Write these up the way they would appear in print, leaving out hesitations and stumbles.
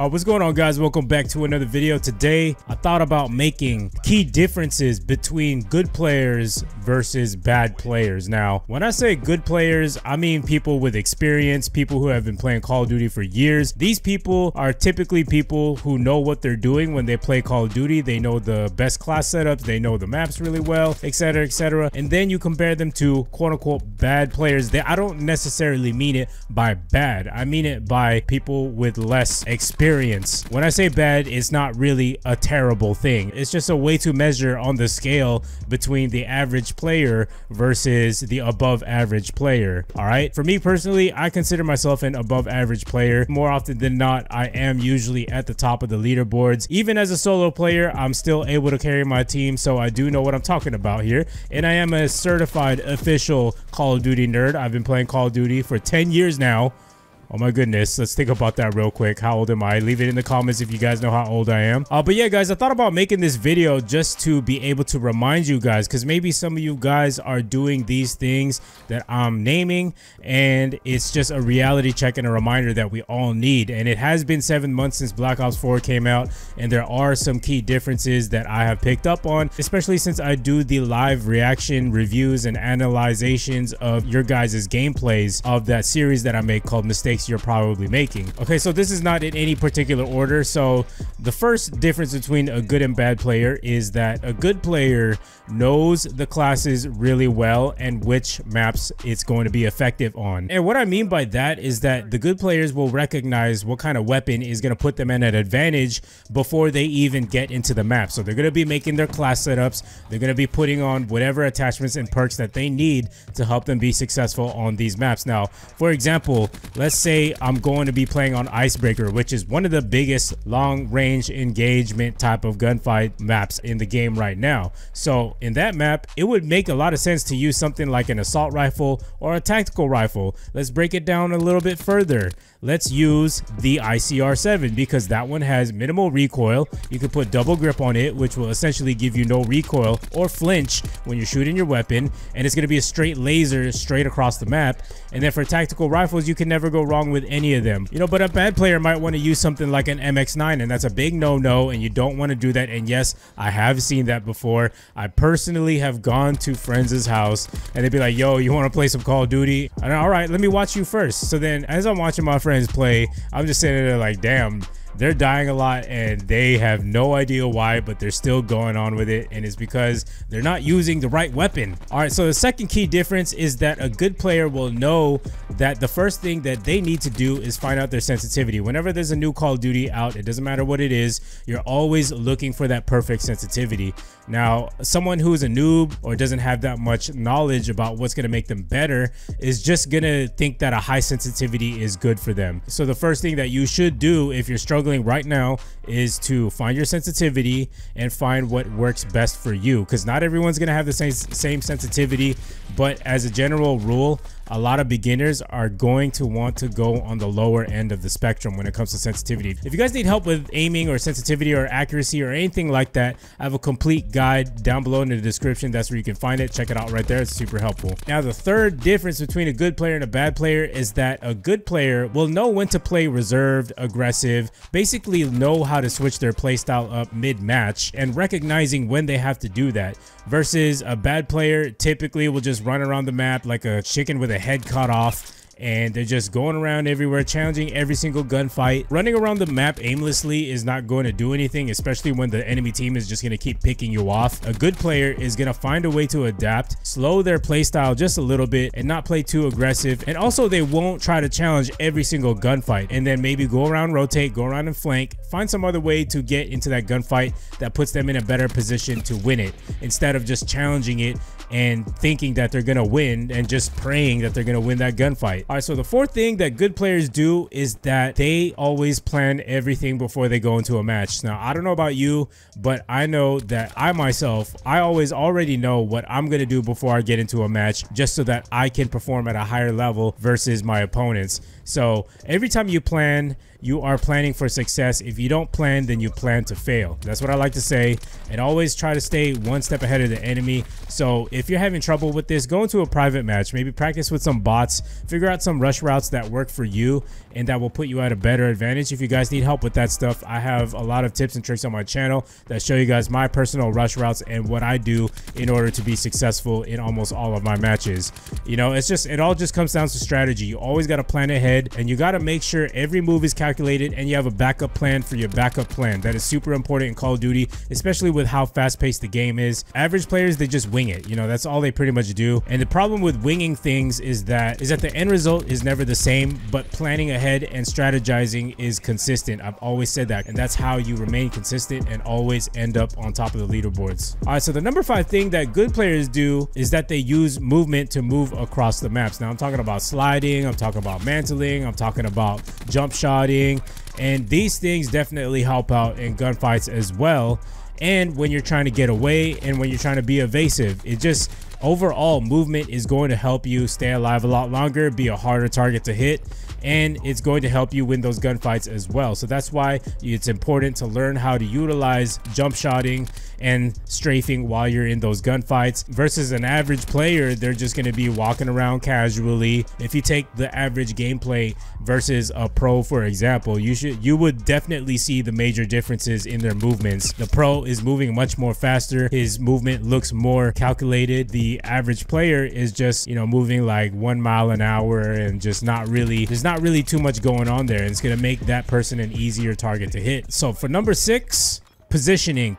What's going on, guys? Welcome back to another video. Today I thought about making key differences between good players versus bad players. Now when I say good players, I mean people with experience, people who have been playing Call of Duty for years. These people are typically people who know what they're doing when they play Call of Duty. They know the best class setups, they know the maps really well, etc, etc. And then you compare them to quote-unquote bad players. I don't necessarily mean it by bad, I mean it by people with less experience. When I say bad, it's not really a terrible thing. It's just a way to measure on the scale between the average player versus the above average player. All right, for me personally, I consider myself an above average player. More often than not, I am usually at the top of the leaderboards. Even as a solo player, I'm still able to carry my team, so I do know what I'm talking about here. And I am a certified official Call of Duty nerd. I've been playing Call of Duty for 10 years now. Oh my goodness, let's think about that real quick. How old am I? Leave it in the comments if you guys know how old I am. But yeah, guys, I thought about making this video just to be able to remind you guys, because maybe some of you guys are doing these things that I'm naming, and it's just a reality check and a reminder that we all need. And it has been 7 months since Black Ops 4 came out, and there are some key differences that I have picked up on, especially since I do the live reaction reviews and analyzations of your guys' gameplays of that series that I make called Mistakes You're Probably Making. Okay, so this is not in any particular order. So the first difference between a good and bad player is that a good player knows the classes really well and which maps it's going to be effective on. And what I mean by that is that the good players will recognize what kind of weapon is going to put them at an advantage before they even get into the map. So they're going to be making their class setups, they're going to be putting on whatever attachments and perks that they need to help them be successful on these maps. Now, for example, let's say I'm going to be playing on Icebreaker, which is one of the biggest long-range engagement type of gunfight maps in the game right now. So in that map, it would make a lot of sense to use something like an assault rifle or a tactical rifle. Let's break it down a little bit further. Let's use the ICR-7 because that one has minimal recoil. You can put double grip on it, which will essentially give you no recoil or flinch when you're shooting your weapon, and it's going to be a straight laser straight across the map. And then for tactical rifles, you can never go wrong with any of them, you know. But a bad player might want to use something like an MX9, and that's a big no-no, and you don't want to do that. And yes, I have seen that before. I personally have gone to friends' house and they'd be like, yo, you want to play some Call of Duty? And all right, let me watch you first. So then as I'm watching my friends play, I'm just sitting there like, damn, they're dying a lot and they have no idea why, but they're still going on with it, and it's because they're not using the right weapon. All right, so the second key difference is that a good player will know that the first thing that they need to do is find out their sensitivity. Whenever there's a new Call of Duty out, it doesn't matter what it is, you're always looking for that perfect sensitivity. Now, someone who's a noob or doesn't have that much knowledge about what's going to make them better is just going to think that a high sensitivity is good for them. So the first thing that you should do if you're struggling right now is to find your sensitivity and find what works best for you, because not everyone's going to have the same sensitivity. But as a general rule, a lot of beginners are going to want to go on the lower end of the spectrum when it comes to sensitivity. If you guys need help with aiming or sensitivity or accuracy or anything like that, I have a complete guide down below in the description. That's where you can find it. Check it out right there. It's super helpful. Now, the third difference between a good player and a bad player is that a good player will know when to play reserved, aggressive, basically know how to switch their playstyle up mid-match and recognizing when they have to do that, versus a bad player typically will just run around the map like a chicken with a head cut off, and they're just going around everywhere, challenging every single gunfight. Running around the map aimlessly is not going to do anything, especially when the enemy team is just going to keep picking you off. A good player is going to find a way to adapt, slow their playstyle just a little bit, and not play too aggressive. And also, they won't try to challenge every single gunfight, and then maybe go around, rotate, go around and flank, find some other way to get into that gunfight that puts them in a better position to win it, instead of just challenging it and thinking that they're gonna win and just praying that they're gonna win that gunfight. All right, so the fourth thing that good players do is that they always plan everything before they go into a match. Now, I don't know about you, but I know that I myself, I always already know what I'm gonna do before I get into a match, just so that I can perform at a higher level versus my opponents. So every time you plan, you are planning for success. If you don't plan, then you plan to fail. That's what I like to say, and always try to stay one step ahead of the enemy. So if you're having trouble with this, go into a private match, maybe practice with some bots, figure out some rush routes that work for you, and that will put you at a better advantage. If you guys need help with that stuff, I have a lot of tips and tricks on my channel that show you guys my personal rush routes and what I do in order to be successful in almost all of my matches. You know, it all just comes down to strategy. You always got to plan ahead, and you got to make sure every move is calculated and you have a backup plan for your backup plan. That is super important in Call of Duty, especially with how fast-paced the game is. Average players, they just wing it. You know, that's all they pretty much do. And the problem with winging things is that the end result is never the same, but planning ahead and strategizing is consistent. I've always said that, and that's how you remain consistent and always end up on top of the leaderboards. All right, so the number 5 thing that good players do is that they use movement to move across the maps. Now I'm talking about sliding, I'm talking about mantling, I'm talking about jump shotting, and these things definitely help out in gunfights as well. And when you're trying to get away and when you're trying to be evasive, it just overall movement is going to help you stay alive a lot longer, be a harder target to hit, and it's going to help you win those gunfights as well. So that's why it's important to learn how to utilize jump shotting and strafing while you're in those gunfights. Versus an average player, they're just going to be walking around casually. If you take the average gameplay versus a pro, for example, you would definitely see the major differences in their movements. The pro is moving much more faster, his movement looks more calculated. The average player is just, you know, moving like 1 mile an hour and just there's not really too much going on there, and it's going to make that person an easier target to hit. So for number 6, positioning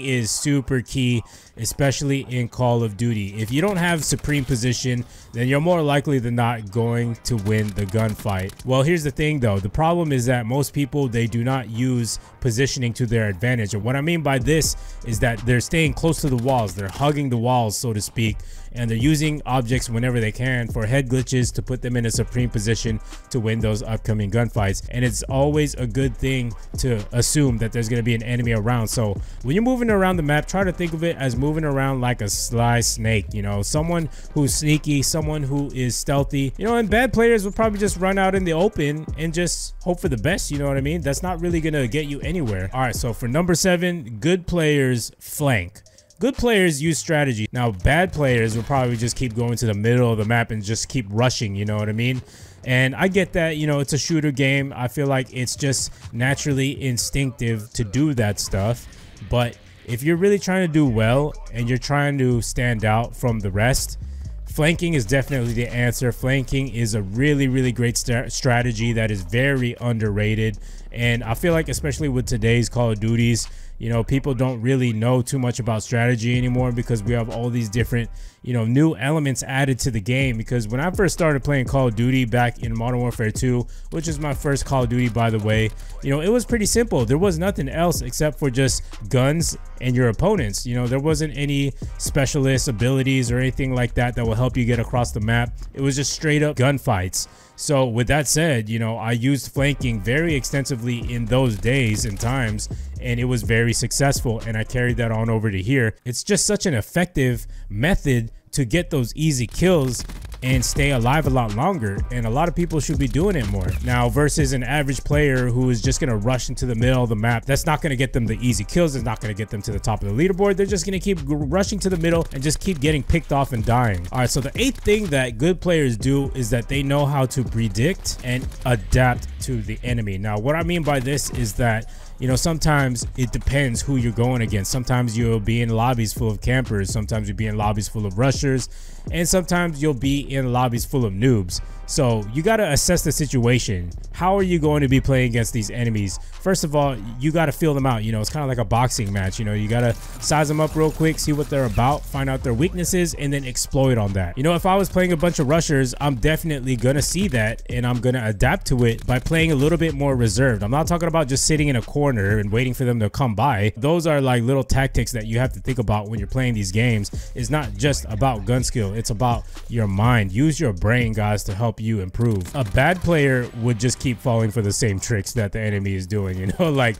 is super key, especially in Call of Duty. If you don't have supreme position, then you're more likely than not going to win the gunfight. Well, here's the thing though, the problem is that most people, they do not use positioning to their advantage. And what I mean by this is that they're staying close to the walls, they're hugging the walls, so to speak, and they're using objects whenever they can for head glitches to put them in a supreme position to win those upcoming gunfights. And it's always a good thing to assume that there's going to be an enemy around. So when you're moving around the map, try to think of it as moving around like a sly snake, you know, someone who's sneaky, someone who is stealthy, you know. And bad players will probably just run out in the open and just hope for the best, you know what I mean? That's not really gonna get you anywhere. All right, so for number 7, good players flank. Good players use strategy. Now bad players will probably just keep going to the middle of the map and just keep rushing, you know what I mean? And I get that, you know, it's a shooter game. I feel like it's just naturally instinctive to do that stuff. But if you're really trying to do well and you're trying to stand out from the rest, flanking is definitely the answer. Flanking is a really great strategy that is very underrated. And I feel like, especially with today's Call of Duties, you know, people don't really know too much about strategy anymore because we have all these different, you know, new elements added to the game. Because when I first started playing Call of Duty back in Modern Warfare 2, which is my first Call of Duty, by the way, you know, it was pretty simple. There was nothing else except for just guns and your opponents. You know, there wasn't any specialist abilities or anything like that that will help you get across the map. It was just straight up gunfights. So with that said, you know, I used flanking very extensively in those days and times, and it was very successful, and I carried that on over to here. It's just such an effective method to get those easy kills and stay alive a lot longer, and a lot of people should be doing it more. Now versus an average player who is just gonna rush into the middle of the map, that's not gonna get them the easy kills, it's not gonna get them to the top of the leaderboard. They're just gonna keep rushing to the middle and just keep getting picked off and dying. All right, so the 8th thing that good players do is that they know how to predict and adapt to the enemy. Now what I mean by this is that, you know, sometimes it depends who you're going against. Sometimes you'll be in lobbies full of campers, sometimes you'll be in lobbies full of rushers, and sometimes you'll be in lobbies full of noobs. So you got to assess the situation. How are you going to be playing against these enemies? First of all, you got to feel them out. You know, it's kind of like a boxing match. You know, you got to size them up real quick, see what they're about, find out their weaknesses, and then exploit on that. You know, if I was playing a bunch of rushers, I'm definitely going to see that, and I'm going to adapt to it by playing a little bit more reserved. I'm not talking about just sitting in a corner and waiting for them to come by. Those are like little tactics that you have to think about when you're playing these games. It's not just about gun skill. It's about your mind. Use your brain, guys, to help you improve. A bad player would just keep falling for the same tricks that the enemy is doing, you know, like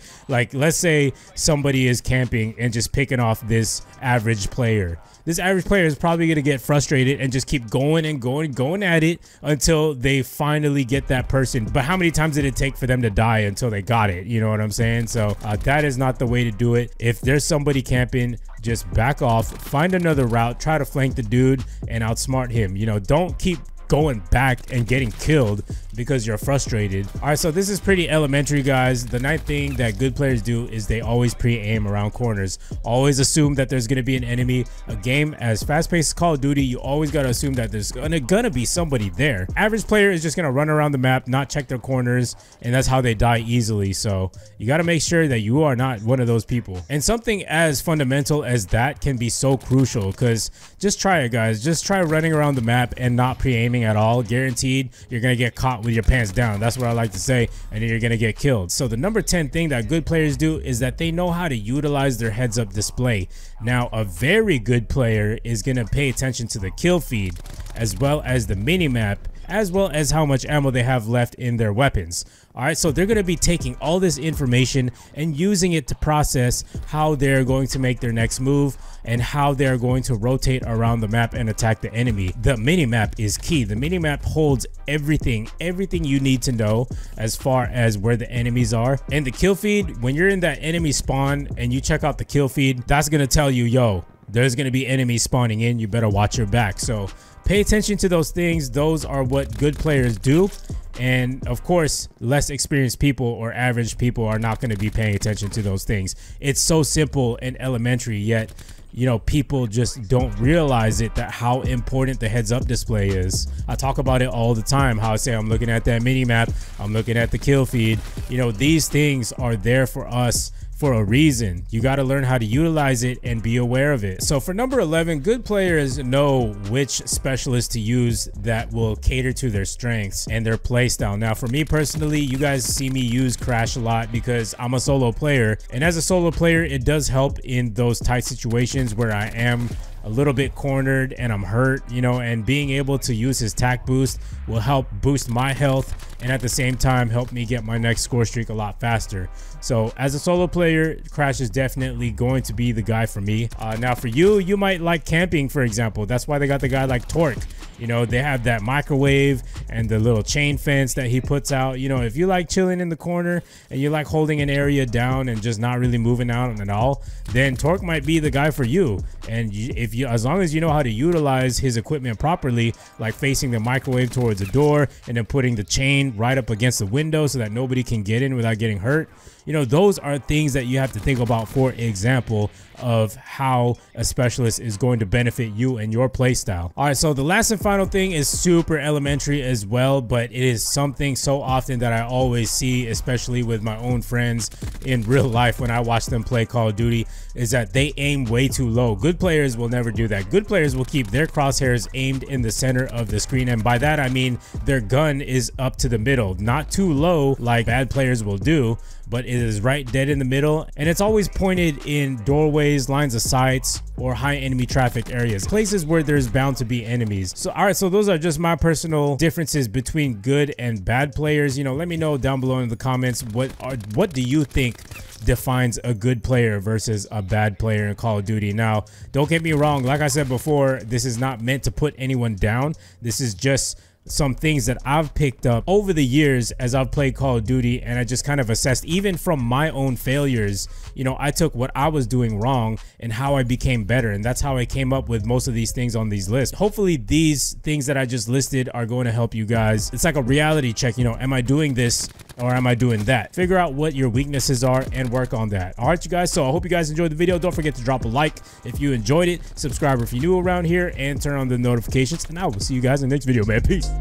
let's say somebody is camping and just picking off this average player. This average player is probably going to get frustrated and just keep going and going at it until they finally get that person. But how many times did it take for them to die until they got it? You know what I'm saying? So that is not the way to do it. If there's somebody camping, just back off, find another route, try to flank the dude and outsmart him. You know, don't keep going back and getting killed. because you're frustrated. All right, so this is pretty elementary, guys. The ninth thing that good players do is they always pre-aim around corners. Always assume that there's going to be an enemy. A game as fast-paced as Call of Duty, you always got to assume that there's gonna be somebody there. Average player is just going to run around the map, not check their corners, and that's how they die easily. So you got to make sure that you are not one of those people. And something as fundamental as that can be so crucial, because just try it, guys. Just try running around the map and not pre-aiming at all. Guaranteed you're going to get caught with your pants down. That's what I like to say, and then you're going to get killed. So the number 10 thing that good players do is that they know how to utilize their heads-up display. Now, a very good player is going to pay attention to the kill feed, as well as the mini-map, as well as how much ammo they have left in their weapons. All right, so they're going to be taking all this information and using it to process how they're going to make their next move and how they're going to rotate around the map and attack the enemy. The mini-map is key. The mini-map holds everything you need to know as far as where the enemies are. And the kill feed, when you're in that enemy spawn and you check out the kill feed, that's going to tell you, yo, there's going to be enemies spawning in. You better watch your back. So pay attention to those things. Those are what good players do. And of course, less experienced people or average people are not going to be paying attention to those things. It's so simple and elementary, yet you know, people just don't realize it, that how important the heads up display is. I talk about it all the time, how I say I'm looking at that mini map, I'm looking at the kill feed. You know, these things are there for us for a reason. You got to learn how to utilize it and be aware of it. So for number 11, good players know which specialist to use that will cater to their strengths and their play style. Now for me personally, you guys see me use Crash a lot because I'm a solo player, and as a solo player it does help in those tight situations where I am a little bit cornered and I'm hurt, you know, and being able to use his tack boost will help boost my health and at the same time help me get my next score streak a lot faster. So as a solo player, Crash is definitely going to be the guy for me. Now for you, you might like camping, for example. That's why they got the guy like Torque. You know, they have that microwave and the little chain fence that he puts out. You know, if you like chilling in the corner and you like holding an area down and just not really moving out at all, then Torque might be the guy for you. And if you, as long as you know how to utilize his equipment properly, like facing the microwave towards the door and then putting the chain right up against the window so that nobody can get in without getting hurt, you know, those are things that you have to think about, for example, of how a specialist is going to benefit you and your play style. All right, so the last and final thing is super elementary as well, but it is something so often that I always see, especially with my own friends in real life when I watch them play Call of Duty, is that they aim way too low. Good players will never do that. Good players will keep their crosshairs aimed in the center of the screen, and by that I mean their gun is up to the middle, not too low like bad players will do, but it is right dead in the middle, and it's always pointed in doorways, lines of sights, or high enemy traffic areas, places where there's bound to be enemies. So all right, so those are just my personal differences between good and bad players. You know, let me know down below in the comments what do you think defines a good player versus a bad player in Call of Duty. Now don't get me wrong, like I said before, this is not meant to put anyone down. This is just some things that I've picked up over the years as I've played Call of Duty, and I just kind of assessed, even from my own failures, you know, I took what I was doing wrong and how I became better, and that's how I came up with most of these things on these lists. Hopefully these things that I just listed are going to help you guys. It's like a reality check, you know, am I doing this or am I doing that? Figure out what your weaknesses are and work on that. All right, you guys, so I hope you guys enjoyed the video. Don't forget to drop a like if you enjoyed it, subscribe if you're new around here, and turn on the notifications, and I will see you guys in the next video, man. Peace.